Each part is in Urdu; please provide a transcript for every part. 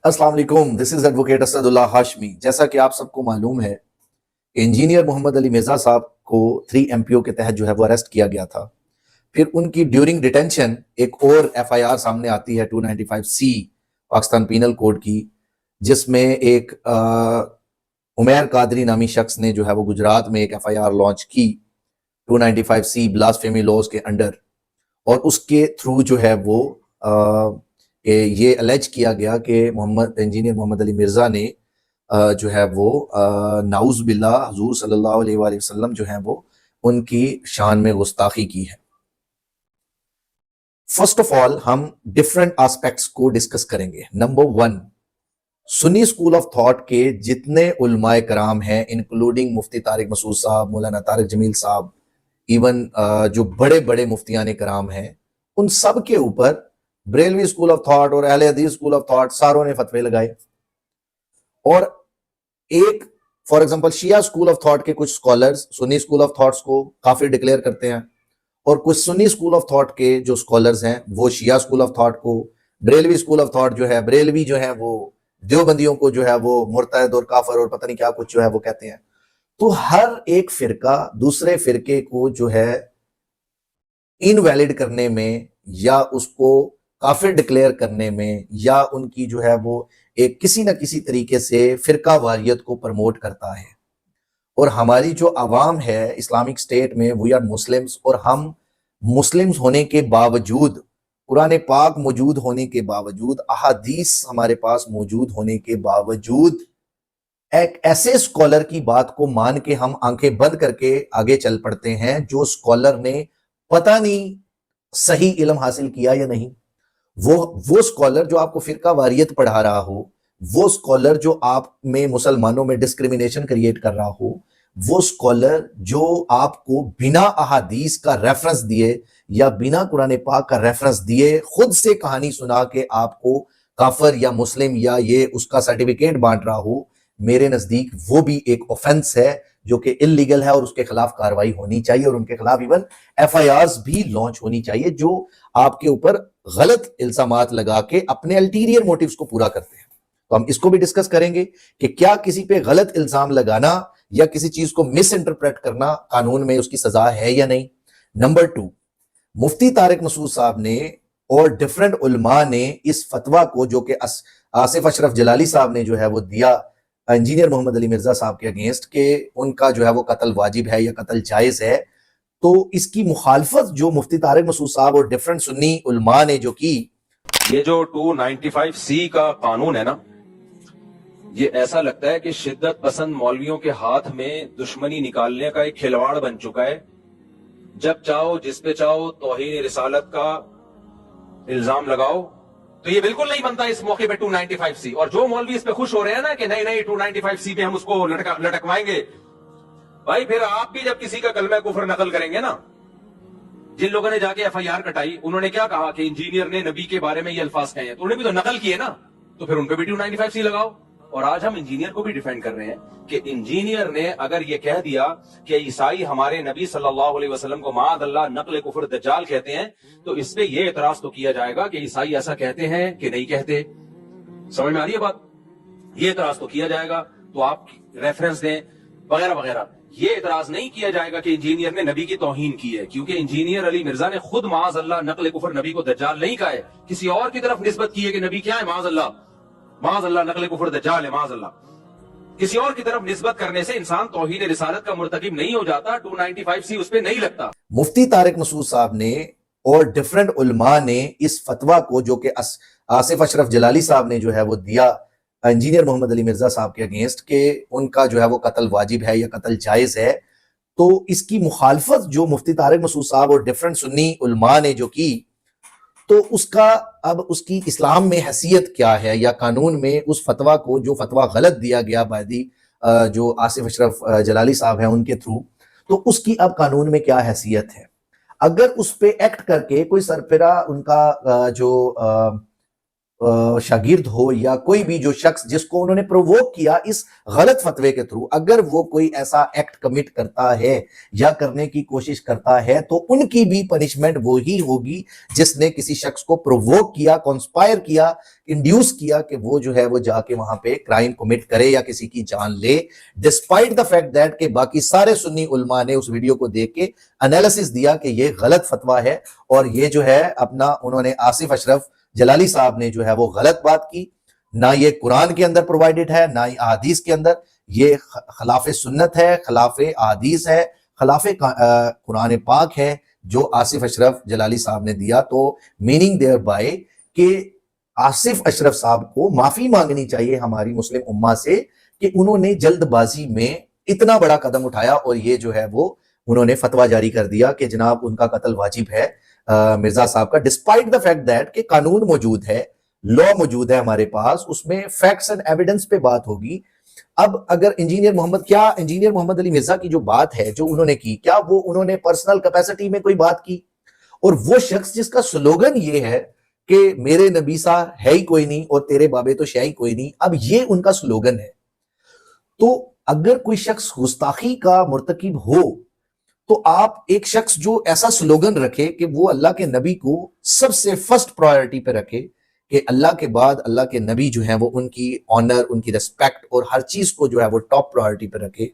السلام علیکم، دس از ایڈوکیٹ اسد اللہ ہاشمی۔ جیسا کہ آپ سب کو معلوم ہے کہ انجینئر محمد علی مرزا صاحب کو 3 MPO کے تحت جو ہے وہ اریسٹ کیا گیا تھا۔ پھر ان کی ڈیورنگ ڈیٹینشن ایک اور FIR سامنے آتی ہے 295C پاکستان پینل کوڈ کی، جس میں ایک عمیر قادری نامی شخص نے جو ہے وہ گجرات میں ایک FIR لانچ کی 295C بلاسفیمی لاز کے انڈر، اور اس کے تھرو جو ہے وہ کہ یہ الیج کیا گیا کہ انجینئر محمد علی مرزا نے جو ہے وہ نعوذ باللہ حضور صلی اللہ علیہ وآلہ وسلم جو ہیں وہ ان کی شان میں گستاخی کی ہے۔ فرسٹ آف آل ہم ڈیفرنٹ آسپیکٹس کو ڈسکس کریں گے۔ Number 1، Sunni school of thought کے جتنے علماء کرام ہیں انکلوڈنگ مفتی طارق مسعود صاحب، مولانا طارق جمیل صاحب، ایون جو بڑے بڑے مفتیان کرام ہیں، ان سب کے اوپر بریلوی اسکول آف تھاٹ اور اہل حدیث اسکول آف تھاٹ ساروں نے فتوے لگائے۔ اور ایک for example Shia school of thought کے کچھ scholars Sunni school of thoughts کو کافر ڈکلیئر کرتے ہیں، اور کچھ سنی اسکول آف تھاٹ کے جو اسکالرز ہیں وہ شیعہ اسکول آف تھاٹ کو، بریلوی اسکول آف تھاٹ جو ہے، بریلوی جو ہے وہ دیوبندیوں کو جو ہے وہ مرتد اور کافر اور پتہ نہیں کیا کچھ جو ہے وہ کہتے ہیں۔ تو ہر ایک فرقہ دوسرے فرقے کو جو ہے انویلڈ کرنے میں یا اس کو کافر ڈکلیئر کرنے میں یا ان کی جو ہے وہ ایک کسی نہ کسی طریقے سے فرقہ واریت کو پرموٹ کرتا ہے۔ اور ہماری جو عوام ہے اسلامک سٹیٹ میں، وی آر مسلمز، اور ہم مسلمز ہونے کے باوجود، قرآن پاک موجود ہونے کے باوجود، احادیث ہمارے پاس موجود ہونے کے باوجود، ایک ایسے اسکالر کی بات کو مان کے ہم آنکھیں بند کر کے آگے چل پڑتے ہیں جو اسکالر نے پتہ نہیں صحیح علم حاصل کیا یا نہیں۔ وہ اسکالر جو آپ کو فرقہ واریت پڑھا رہا ہو، وہ اسکالر جو آپ میں مسلمانوں میں ڈسکریمنیشن کریٹ کر رہا ہو، وہ اسکالر جو آپ کو بنا احادیث کا ریفرنس دیے یا بنا قرآن پاک کا ریفرنس دیے خود سے کہانی سنا کے آپ کو کافر یا مسلم یا یہ اس کا سرٹیفکیٹ بانٹ رہا ہو، میرے نزدیک وہ بھی ایک اوفنس ہے جو کہ انلیگل ہے، اور اس کے خلاف کاروائی ہونی چاہیے، اور ان کے خلاف ایون FIRs بھی لانچ ہونی چاہیے جو آپ کے اوپر غلط الزامات لگا کے اپنے الٹیریئر موٹیوز کو پورا کرتے ہیں۔ تو ہم اس کو بھی ڈسکس کریں گے کہ کیا کسی پہ غلط الزام لگانا یا کسی چیز کو مس انٹرپریٹ کرنا قانون میں اس کی سزا ہے یا نہیں۔ نمبر 2، مفتی طارق مسعود صاحب نے اور ڈیفرنٹ علماء نے اس فتویٰ کو جو کہ آصف اشرف جلالی صاحب نے جو ہے وہ دیا انجینئر محمد علی مرزا صاحب کے اگینسٹ کہ ان کا جو ہے وہ قتل واجب ہے یا قتل جائز ہے، تو اس کی مخالفت جو مفتی طارق مسعود صاحب اور ڈیفرنٹ سنی علماء نے جو کی، یہ جو 295C کا قانون ہے نا، یہ ایسا لگتا ہے کہ شدت پسند مولویوں کے ہاتھ میں دشمنی نکالنے کا ایک کھلواڑ بن چکا ہے۔ جب چاہو جس پہ چاہو توہین رسالت کا الزام لگاؤ، تو یہ بالکل نہیں بنتا اس موقع پہ 295C۔ اور جو مولوی اس پہ خوش ہو رہے ہیں نا کہ نہیں 295C پہ ہم اس کو لٹکوائیں گے، بھائی پھر آپ بھی جب کسی کا کلمہ کفر نقل کریں گے نا، جن لوگوں نے جا کے FIR کٹائی انہوں نے کیا کہا کہ انجینئر نے نبی کے بارے میں یہ الفاظ کہے ہیں، تو انہوں نے بھی تو نقل کیے نا، تو پھر ان پہ بھی 295C لگاؤ۔ اور آج ہم انجینئر کو بھی ڈیفینڈ کر رہے ہیں کہ انجینئر نے اگر یہ کہہ دیا کہ عیسائی ہمارے نبی صلی اللہ علیہ وسلم کو معاذ اللہ نقل کفر دجال کہتے ہیں، تو اس پہ یہ اعتراض تو کیا جائے گا کہ عیسائی ایسا کہتے ہیں کہ نہیں کہتے۔ سمجھ میں آ رہی ہے بات؟ یہ اعتراض تو کیا جائے گا، تو آپ ریفرنس دیں وغیرہ وغیرہ۔ یہ اعتراض نہیں کیا جائے گا کہ انجینئر نے نبی کی توہین کی ہے، کیونکہ انجینئر علی مرزا نے خود معاذ اللہ نقل کفر نبی کو دجال نہیں کہا ہے، کسی اور کی طرف نسبت کی ہے کہ نبی کیا ہے، معاذ اللہ نقل کفر دجال ہے، معاذ اللہ۔ کسی اور کی طرف نسبت کرنے سے انسان توہین رسالت کا مرتکب نہیں ہو جاتا، 295C اس پہ نہیں لگتا۔ مفتی طارق مسعود صاحب نے اور ڈیفرنٹ علماء نے اس فتویٰ کو جو کہ آصف اشرف جلالی صاحب نے جو ہے وہ دیا انجینئر محمد علی مرزا صاحب کے اگینسٹ کہ ان کا جو ہے وہ قتل واجب ہے یا قتل جائز ہے، تو اس کی مخالفت جو مفتی طارق مسعود صاحب اور ڈیفرنٹ سنی علماء نے جو کی، تو اس کا اب اس کی اسلام میں حیثیت کیا ہے، یا قانون میں اس فتویٰ کو جو فتویٰ غلط دیا گیا بادی جو آصف اشرف جلالی صاحب ہیں ان کے تھرو، تو اس کی اب قانون میں کیا حیثیت ہے۔ اگر اس پہ ایکٹ کر کے کوئی سربراہ ان کا جو شاگرد ہو یا کوئی بھی جو شخص جس کو انہوں نے پرووک کیا اس غلط فتوے کے تھرو، اگر وہ کوئی ایسا ایکٹ کمٹ کرتا ہے یا کرنے کی کوشش کرتا ہے تو ان کی بھی پنشمنٹ وہی ہوگی جس نے کسی شخص کو پرووک کیا، کانسپائر کیا، انڈیوس کیا کہ وہ جو ہے وہ جا کے وہاں پہ کرائم کمٹ کرے یا کسی کی جان لے، ڈسپائٹ دا فیکٹ دیٹ کہ باقی سارے سنی علماء نے اس ویڈیو کو دیکھ کے انالیسس دیا کہ یہ غلط فتویٰ ہے اور یہ جو ہے اپنا انہوں نے آصف اشرف جلالی صاحب نے جو ہے وہ غلط بات کی، نہ یہ قرآن کے اندر پرووائڈڈ ہے نہ ہی احادیث کے اندر، یہ خلاف سنت ہے، خلاف احادیث ہے، خلاف قرآن پاک ہے جو آصف اشرف جلالی صاحب نے دیا۔ تو میننگ دیئر بائی کہ آصف اشرف صاحب کو معافی مانگنی چاہیے ہماری مسلم امہ سے کہ انہوں نے جلد بازی میں اتنا بڑا قدم اٹھایا اور یہ جو ہے وہ انہوں نے فتویٰ جاری کر دیا کہ جناب ان کا قتل واجب ہے مرزا صاحب کا، ڈسپائٹ دا فیکٹ دیٹ کہ قانون موجود ہے، لا موجود ہے ہمارے پاس، اس میں فیکٹس اینڈ ایویڈنس پہ بات ہوگی۔ اب اگر انجینئر محمد علی مرزا کی جو بات ہے جو انہوں نے کی، کیا وہ انہوں نے پرسنل کیپیسٹی میں کوئی بات کی؟ اور وہ شخص جس کا سلوگن یہ ہے کہ میرے نبی سا ہے ہی کوئی نہیں اور تیرے بابے تو شے ہی کوئی نہیں، اب یہ ان کا سلوگن ہے۔ تو اگر کوئی شخص گستاخی کا مرتکب ہو تو آپ ایک شخص جو ایسا سلوگن رکھے کہ وہ اللہ کے نبی کو سب سے فرسٹ پرائیورٹی پہ رکھے کہ اللہ کے بعد اللہ کے نبی جو ہیں وہ ان کی آنر، ان کی ریسپیکٹ اور ہر چیز کو جو ہے وہ ٹاپ پرائیورٹی پہ رکھے،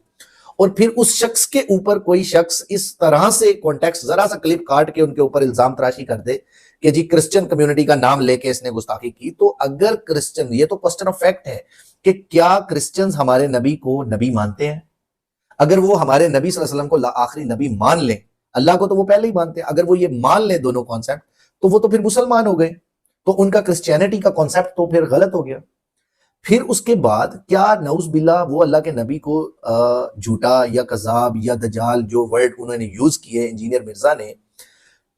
اور پھر اس شخص کے اوپر کوئی شخص اس طرح سے کانٹیکسٹ ذرا سا کلپ کاٹ کے ان کے اوپر الزام تراشی کر دے کہ جی کرسچن کمیونٹی کا نام لے کے اس نے گستاخی کی، تو اگر کرسچن، یہ تو کوسچن آف فیکٹ ہے کہ کیا کرسچنز ہمارے نبی کو نبی مانتے ہیں؟ اگر وہ ہمارے نبی صلی اللہ علیہ وسلم کو آخری نبی مان لیں، اللہ کو تو وہ پہلے ہی مانتے ہیں، اگر وہ یہ مان لیں دونوں کانسیپٹ تو وہ تو پھر مسلمان ہو گئے، تو ان کا کرسچینٹی کا کانسیپٹ تو پھر غلط ہو گیا۔ پھر اس کے بعد کیا نعوذ باللہ وہ اللہ کے نبی کو جھوٹا یا کذاب یا دجال جو ورڈ انہوں نے یوز کیے انجینئر مرزا نے،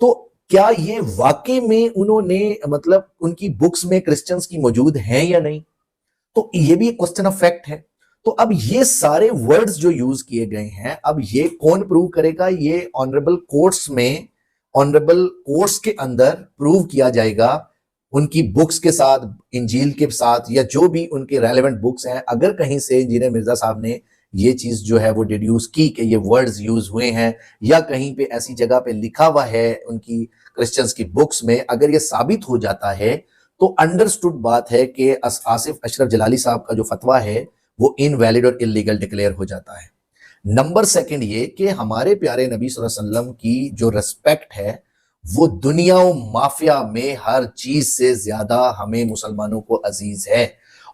تو کیا یہ واقع میں انہوں نے مطلب ان کی بکس میں کرسچنز کی موجود ہیں یا نہیں؟ تو یہ بھی ایک کوسچن آف فیکٹ ہے۔ تو اب یہ سارے ورڈز جو یوز کیے گئے ہیں، اب یہ کون پروو کرے گا؟ یہ آنریبل کورٹس میں، آنریبل کورٹس کے اندر پروو کیا جائے گا ان کی بکس کے ساتھ، انجیل کے ساتھ، یا جو بھی ان کے ریلیونٹ بکس ہیں۔ اگر کہیں سے انجینئر مرزا صاحب نے یہ چیز جو ہے وہ ڈیڈیوس کی کہ یہ ورڈز یوز ہوئے ہیں، یا کہیں پہ ایسی جگہ پہ لکھا ہوا ہے ان کی کرسچنز کی بکس میں، اگر یہ ثابت ہو جاتا ہے تو انڈرسٹوڈ بات ہے کہ آصف اشرف جلالی صاحب کا جو فتویٰ ہے وہ انویلڈ اور انلیگل ڈکلیئر ہو جاتا ہے۔ نمبر سیکنڈ یہ کہ ہمارے پیارے نبی صلی اللہ علیہ وسلم کی جو ریسپیکٹ ہے وہ دنیا و مافیا میں ہر چیز سے زیادہ ہمیں مسلمانوں کو عزیز ہے،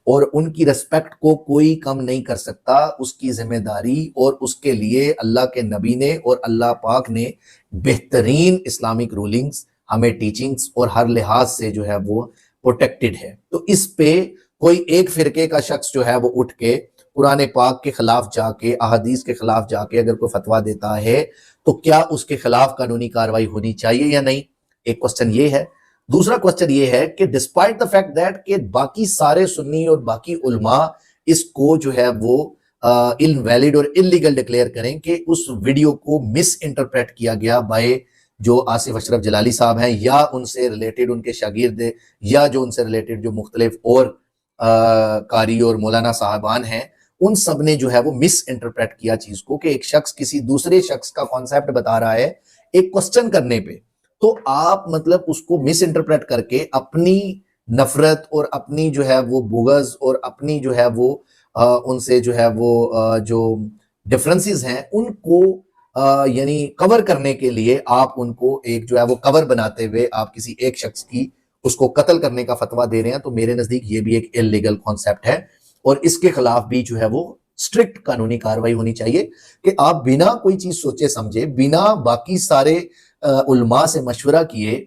اور ان کی ریسپیکٹ کو کوئی کم نہیں کر سکتا۔ اس کی ذمہ داری اور اس کے لیے اللہ کے نبی نے اور اللہ پاک نے بہترین اسلامک رولنگز ہمیں ٹیچنگز اور ہر لحاظ سے جو ہے وہ پروٹیکٹڈ ہے۔ تو اس پہ کوئی ایک فرقے کا شخص جو ہے وہ اٹھ کے قرآن پاک کے خلاف جا کے، احادیث کے خلاف جا کے اگر کوئی فتویٰ دیتا ہے تو کیا اس کے خلاف قانونی کارروائی ہونی چاہیے یا نہیں؟ ایک کوسچن یہ ہے۔ دوسرا کوسچن یہ ہے کہ ڈسپائٹ دا فیکٹ دیٹ کہ باقی سارے سنی اور باقی علماء اس کو جو ہے وہ انویلڈ اور انلیگل ڈکلیئر کریں کہ اس ویڈیو کو مس انٹرپریٹ کیا گیا بائی جو آصف اشرف جلالی صاحب ہیں یا ان سے ریلیٹڈ ان کے شاگرد یا جو ان سے ریلیٹڈ جو مختلف اور قاری اور مولانا صاحبان ہیں، ان سب نے جو ہے وہ مس انٹرپریٹ کیا چیز کو کہ ایک شخص کسی دوسرے شخص کا کانسیپٹ بتا رہا ہے ایک کوسچن کرنے پہ، تو آپ مطلب اس کو مس انٹرپریٹ کر کے اپنی نفرت اور اپنی جو ہے وہ بغض اور اپنی جو ہے وہ ان سے جو ہے وہ جو ڈفرنسز ہیں ان کو یعنی کور کرنے کے لیے آپ ان کو ایک جو ہے وہ کور بناتے ہوئے آپ کسی ایک شخص کی اس کو قتل کرنے کا فتویٰ دے رہے ہیں، تو میرے نزدیک یہ بھی ایک انلیگل کانسیپٹ ہے، اور اس کے خلاف بھی جو ہے وہ اسٹرکٹ قانونی کارروائی ہونی چاہیے کہ آپ بنا کوئی چیز سوچے سمجھے، بنا باقی سارے علماء سے مشورہ کیے،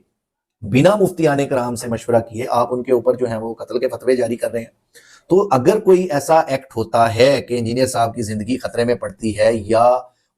بنا مفتیان کرام سے مشورہ کیے آپ ان کے اوپر جو ہے وہ قتل کے فتوے جاری کر رہے ہیں۔ تو اگر کوئی ایسا ایکٹ ہوتا ہے کہ انجینئر صاحب کی زندگی خطرے میں پڑتی ہے یا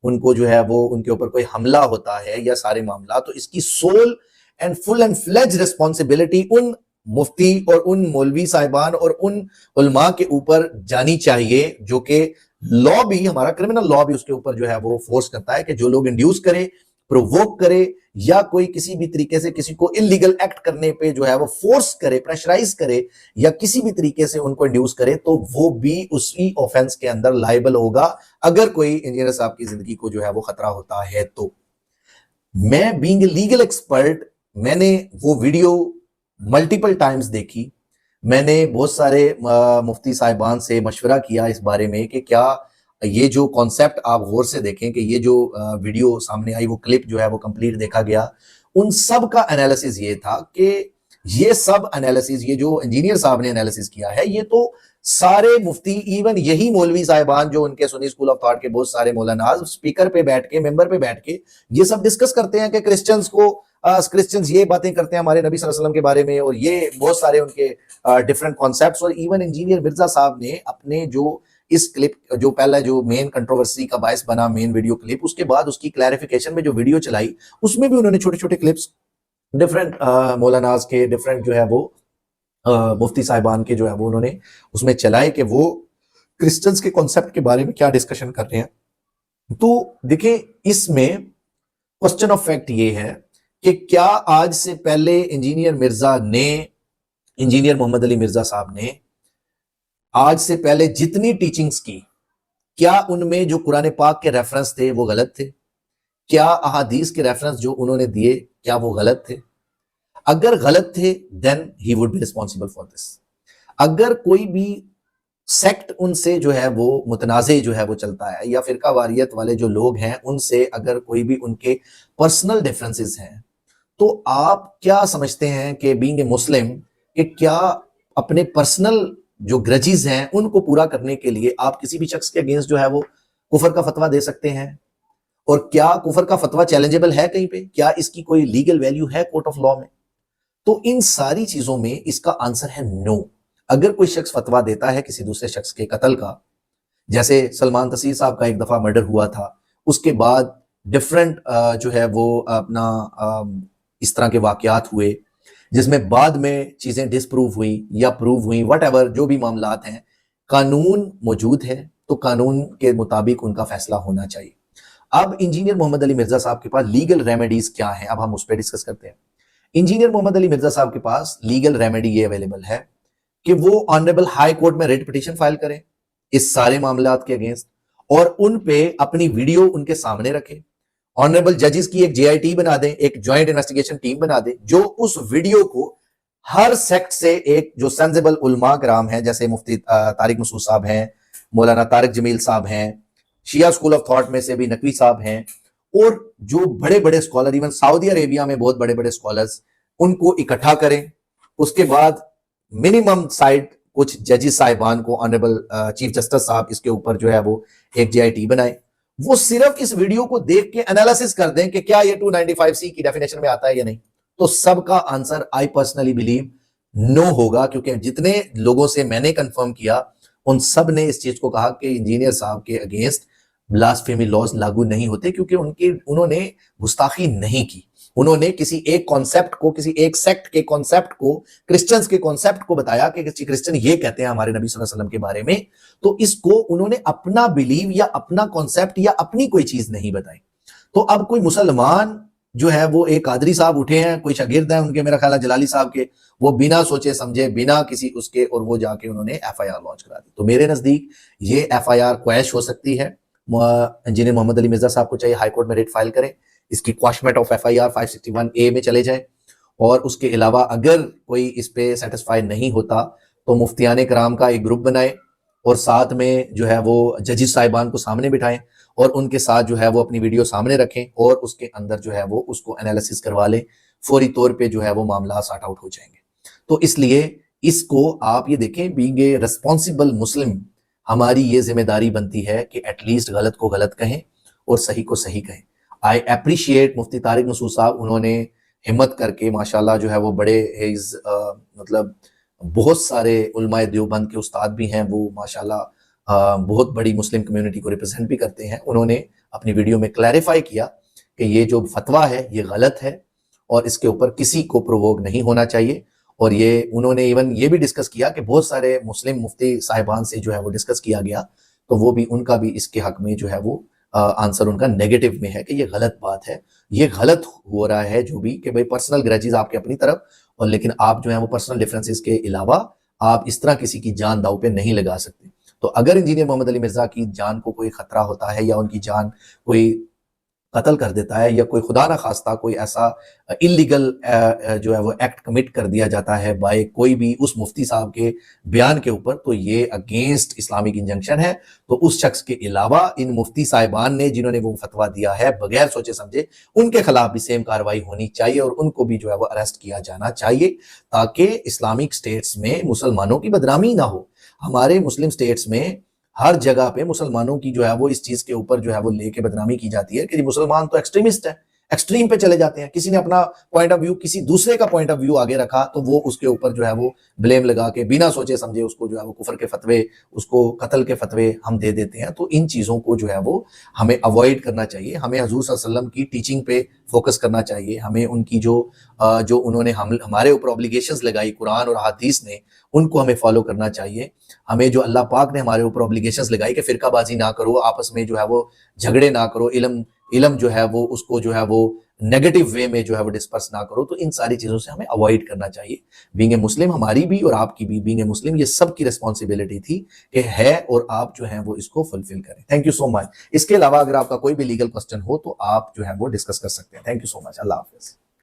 ان کو جو ہے وہ ان کے اوپر کوئی حملہ ہوتا ہے یا سارے معاملات، تو اس کی sole and full and fledged responsibility ان مفتی اور ان مولوی صاحبان اور ان علماء کے اوپر جانی چاہیے، جو کہ لا بھی، ہمارا کرمنل لا بھی اس کے اوپر جو ہے وہ فورس کرتا ہے کہ جو لوگ انڈیوس کرے، پرووک کرے یا کوئی کسی بھی طریقے سے کسی کو انلیگل ایکٹ کرنے پہ جو ہے وہ فورس کرے، پریشرائز کرے یا کسی بھی طریقے سے ان کو انڈیوس کرے، تو وہ بھی اسی آفینس کے اندر لائبل ہوگا اگر کوئی انجینئر صاحب کی زندگی کو جو ہے وہ خطرہ ہوتا ہے تو۔ میں بینگ اے لیگل ایکسپرٹ، میں نے وہ ویڈیو ملٹیپل ٹائمز دیکھی، میں نے بہت سارے مفتی صاحبان سے مشورہ کیا اس بارے میں کہ کیا یہ جو کانسیپٹ آپ غور سے دیکھیں کہ یہ جو ویڈیو سامنے آئی، وہ کلپ جو ہے وہ کمپلیٹ دیکھا گیا، ان سب کا انالیسس یہ تھا کہ یہ سب انالیسس، یہ جو انجینئر صاحب نے انالیسس کیا ہے، یہ تو سارے مفتی، ایون یہی مولوی صاحبان جو ان کے سنی اسکول آف تھاٹ کے بہت سارے مولاناز اسپیکر پہ بیٹھ کے، ممبر پہ بیٹھ کے یہ سب ڈسکس کرتے ہیں کہ کرسچنز یہ باتیں کرتے ہیں ہمارے نبی صلی اللہ علیہ وسلم کے بارے میں، اور یہ بہت سارے ان کے ڈفرنٹ کانسیپٹس۔ اور ایون انجینئر مرزا صاحب نے اپنے جو اس کلپ جو پہلا جو مین کنٹروورسی کا باعث بنا، مین ویڈیو کلپ، اس کے بعد اس کی کلیریفیکیشن میں جو ویڈیو چلائی، اس میں بھی انہوں نے چھوٹے چھوٹے کلپس ڈفرنٹ مولاناز کے، ڈفرنٹ جو ہے وہ مفتی صاحبان کے جو ہے وہ انہوں نے اس میں چلائے کہ وہ کرسچنز کے کانسیپٹ کے بارے میں کیا ڈسکشن کر رہے ہیں۔ تو دیکھیں اس میں کوسچن آف فیکٹ یہ ہے کہ کیا آج سے پہلے انجینئر محمد علی مرزا صاحب نے آج سے پہلے جتنی ٹیچنگز کی، کیا ان میں جو قرآن پاک کے ریفرنس تھے وہ غلط تھے؟ کیا احادیث کے ریفرنس جو انہوں نے دیے کیا وہ غلط تھے؟ اگر غلط تھے then he would be responsible for this۔ اگر کوئی بھی سیکٹ ان سے جو ہے وہ متنازع جو ہے وہ چلتا ہے، یا فرقہ واریت والے جو لوگ ہیں ان سے اگر کوئی بھی ان کے پرسنل ڈیفرنسز ہیں، تو آپ کیا سمجھتے ہیں کہ بینگ اے مسلم کہ کیا اپنے پرسنل جو گرجز ہیں ان کو پورا کرنے کے لیے آپ کسی بھی شخص کے اگینسٹ جو ہے وہ کفر کا فتویٰ دے سکتے ہیں؟ اور کیا کفر کا فتویٰ چیلنجیبل ہے کہیں پہ؟ کیا اس کی کوئی لیگل ویلیو ہے کورٹ آف لاء میں؟ تو ان ساری چیزوں میں اس کا آنسر ہے نو۔ اگر کوئی شخص فتویٰ دیتا ہے کسی دوسرے شخص کے قتل کا، جیسے سلمان تسیر صاحب کا ایک دفعہ مرڈر ہوا تھا، اس کے بعد ڈفرنٹ جو ہے وہ اپنا اس طرح کے واقعات ہوئے جس میں بعد میں چیزیں ڈسپروو ہوئی یا پروو ہوئی، وٹ ایور جو بھی معاملات ہیں، قانون موجود ہے تو قانون کے مطابق ان کا فیصلہ ہونا چاہیے۔ اب انجینئر محمد علی مرزا صاحب کے پاس لیگل ریمیڈیز کیا ہیں، اب ہم اس پہ ڈسکس کرتے ہیں۔ انجینئر محمد علی مرزا صاحب کے پاس لیگل ریمیڈی یہ اویلیبل ہے کہ وہ آنریبل ہائی کورٹ میں ریٹ پٹیشن فائل کریں اس سارے معاملات کے اگینسٹ، اور ان پہ اپنی ویڈیو ان کے سامنے رکھیں۔ آنریبل ججز کی ایک JIT بنا دیں، ایک جوائنٹ انویسٹیگیشن ٹیم بنا دیں، جو اس ویڈیو کو ہر سیکٹ سے ایک جو سینسیبل علماء کرام ہیں، جیسے مفتی طارق مسعود صاحب ہیں، مولانا طارق جمیل صاحب ہیں، شیعہ اسکول آف تھاٹ میں سے بھی نقوی صاحب ہیں، اور جو بڑے بڑے اسکالر، ایون سعودی عربیہ میں بہت بڑے بڑے اسکالرز، ان کو اکٹھا کریں۔ اس کے بعد منیمم سائڈ کچھ ججز صاحبان کو، آنریبل چیف جسٹس صاحب اس کے اوپر جو ہے وہ ایک JIT بنائیں، وہ صرف اس ویڈیو کو دیکھ کے انالیسس کر دیں کہ کیا یہ 295C کی ڈیفینیشن میں آتا ہے یا نہیں۔ تو سب کا answer I personally believe no ہوگا، کیونکہ جتنے لوگوں سے میں نے کنفرم کیا ان سب نے اس چیز کو کہا کہ انجینئر صاحب کے اگینسٹ بلاسفیمی لاز لاگو نہیں ہوتے، کیونکہ انہوں نے گستاخی نہیں کی، انہوں نے کسی ایک کانسیپٹ کو، کسی ایک سیکٹ کے کانسیپٹ کو، کرسچنز کے کانسیپٹ کو بتایا کہ کرسچن یہ کہتے ہیں ہمارے نبی صلی اللہ علیہ وسلم کے بارے میں، تو اس کو انہوں نے اپنا بلیو یا اپنا کانسیپٹ یا اپنی کوئی چیز نہیں بتائی۔ تو اب کوئی مسلمان جو ہے وہ ایک قادری صاحب اٹھے ہیں، کوئی شاگرد ہیں ان کے، میرا خیال ہے جلالی صاحب کے، وہ بنا سوچے سمجھے، بنا کسی اس کے، اور وہ جا کے انہوں نے FIR لانچ کرا دی۔ تو میرے نزدیک یہ FIR کویش ہو سکتی ہے۔ انجینئر محمد علی مرزا صاحب کو چاہیے ہائی کورٹ میں ریٹ فائل کریں، اس کی کواشمنٹ آف FIR 561A میں چلے جائیں، اور اس کے علاوہ اگر کوئی اس پہ سیٹسفائی نہیں ہوتا تو مفتیان کرام کا ایک گروپ بنائیں، اور ساتھ میں جو ہے وہ ججز صاحبان کو سامنے بٹھائیں، اور ان کے ساتھ جو ہے وہ اپنی ویڈیو سامنے رکھیں، اور اس کے اندر جو ہے وہ اس کو انالیسس کروا لیں، فوری طور پہ جو ہے وہ معاملات سارٹ آؤٹ ہو جائیں گے۔ تو اس لیے اس کو آپ یہ دیکھیں، بینگ اے ریسپانسبل مسلم ہماری یہ ذمہ داری بنتی ہے کہ ایٹ لیسٹ غلط کو غلط کہیں اور صحیح کو صحیح کہیں۔ آئی اپریشیٹ مفتی طارق مسعود صاحب، انہوں نے ہمت کر کے ماشاءاللہ جو ہے وہ بڑے مطلب بہت سارے علماء دیوبند کے استاد بھی ہیں، وہ ماشاءاللہ بہت بڑی مسلم کمیونٹی کو ریپرزینٹ بھی کرتے ہیں۔ انہوں نے اپنی ویڈیو میں کلیریفائی کیا کہ یہ جو فتویٰ ہے یہ غلط ہے، اور اس کے اوپر کسی کو پرووک نہیں ہونا چاہیے۔ اور یہ انہوں نے ایون یہ بھی ڈسکس کیا کہ بہت سارے مسلم مفتی صاحبان سے جو ہے وہ ڈسکس کیا گیا، تو وہ بھی ان کا بھی اس کے حق میں جو ہے وہ آنسر ان کا نیگیٹو میں ہے کہ یہ غلط بات ہے، یہ غلط ہو رہا ہے جو بھی، کہ بھئی پرسنل گریجز آپ کے اپنی طرف، اور لیکن آپ جو ہیں وہ پرسنل ڈیفرنسز کے علاوہ آپ اس طرح کسی کی جان داؤ پہ نہیں لگا سکتے۔ تو اگر انجینئر محمد علی مرزا کی جان کو کوئی خطرہ ہوتا ہے، یا ان کی جان کوئی قتل کر دیتا ہے، یا کوئی خدا نہ خواستہ کوئی ایسا انلیگل جو ہے وہ ایکٹ کمٹ کر دیا جاتا ہے بائی کوئی بھی اس مفتی صاحب کے بیان کے اوپر، تو یہ اگینسٹ اسلامک انجنکشن ہے۔ تو اس شخص کے علاوہ ان مفتی صاحبان نے جنہوں نے وہ فتویٰ دیا ہے بغیر سوچے سمجھے، ان کے خلاف بھی سیم کارروائی ہونی چاہیے، اور ان کو بھی جو ہے وہ اریسٹ کیا جانا چاہیے، تاکہ اسلامک سٹیٹس میں مسلمانوں کی بدنامی نہ ہو۔ ہمارے مسلم سٹیٹس میں ہر جگہ پہ مسلمانوں کی جو ہے وہ اس چیز کے اوپر جو ہے وہ لے کے بدنامی کی جاتی ہے کہ جی مسلمان تو ایکسٹریمسٹ ہے، ایکسٹریم پہ چلے جاتے ہیں، کسی نے اپنا پوائنٹ آف ویو کسی دوسرے کا پوائنٹ آف ویو آگے رکھا تو وہ اس کے اوپر جو ہے وہ بلیم لگا کے بنا سوچے سمجھے اس کو جو ہے وہ کفر کے فتوے، اس کو قتل کے فتوے ہم دے دیتے ہیں۔ تو ان چیزوں کو جو ہے وہ ہمیں اوائڈ کرنا چاہیے، ہمیں حضور صلی اللہ علیہ وسلم کی ٹیچنگ پہ فوکس کرنا چاہیے، ہمیں ان کی جو انہوں نے ہمارے اوپر اوبلیگیشنز لگائی قرآن اور حدیث نے، ان کو ہمیں فالو کرنا چاہیے۔ ہمیں جو اللہ پاک نے ہمارے اوپر اوبلیگیشنز لگائی کہ فرقہ بازی نہ کرو، آپس میں جو ہے وہ جھگڑے نہ کرو، علم جو ہے وہ اس کو جو ہے وہ نیگیٹو وے میں جو ہے وہ ڈسپرس نہ کرو، تو ان ساری چیزوں سے ہمیں اوائڈ کرنا چاہیے۔ بینگ اے مسلم ہماری بھی اور آپ کی بھی، بینگ اے مسلم یہ سب کی ریسپانسبلٹی تھی کہ ہے، اور آپ جو ہیں وہ اس کو فلفل کریں۔ تھینک یو سو مچ۔ اس کے علاوہ اگر آپ کا کوئی بھی لیگل کوسچن ہو تو آپ جو ہے وہ ڈسکس کر سکتے ہیں۔ تھینک یو سو مچ۔ اللہ حافظ۔